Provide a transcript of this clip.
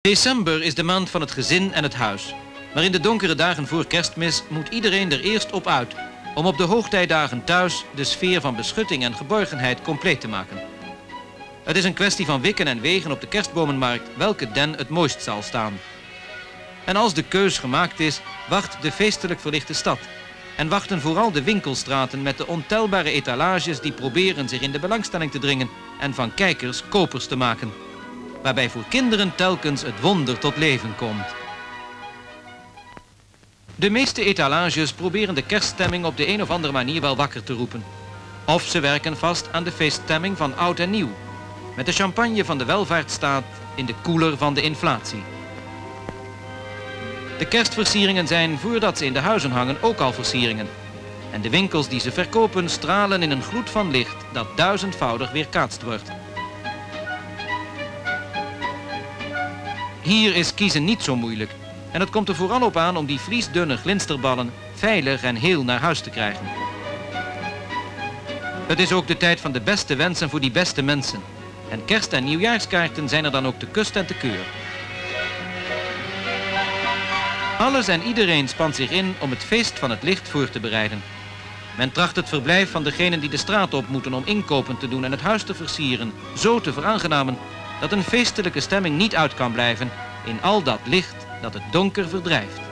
December is de maand van het gezin en het huis. Maar in de donkere dagen voor Kerstmis moet iedereen er eerst op uit om op de hoogtijdagen thuis de sfeer van beschutting en geborgenheid compleet te maken. Het is een kwestie van wikken en wegen op de kerstbomenmarkt welke den het mooist zal staan. En als de keus gemaakt is, wacht de feestelijk verlichte stad. En wachten vooral de winkelstraten met de ontelbare etalages die proberen zich in de belangstelling te dringen en van kijkers kopers te maken. Waarbij voor kinderen telkens het wonder tot leven komt. De meeste etalages proberen de kerststemming op de een of andere manier wel wakker te roepen. Of ze werken vast aan de feeststemming van oud en nieuw. Met de champagne van de welvaartsstaat in de koeler van de inflatie. De kerstversieringen zijn, voordat ze in de huizen hangen, ook al versieringen. En de winkels die ze verkopen stralen in een gloed van licht dat duizendvoudig weerkaatst wordt. Hier is kiezen niet zo moeilijk. En het komt er vooral op aan om die vliesdunne glinsterballen veilig en heel naar huis te krijgen. Het is ook de tijd van de beste wensen voor die beste mensen. En kerst- en nieuwjaarskaarten zijn er dan ook te kust en te keur. Alles en iedereen spant zich in om het feest van het licht voor te bereiden. Men tracht het verblijf van degenen die de straat op moeten om inkopen te doen en het huis te versieren zo te veraangenamen dat een feestelijke stemming niet uit kan blijven in al dat licht dat het donker verdrijft.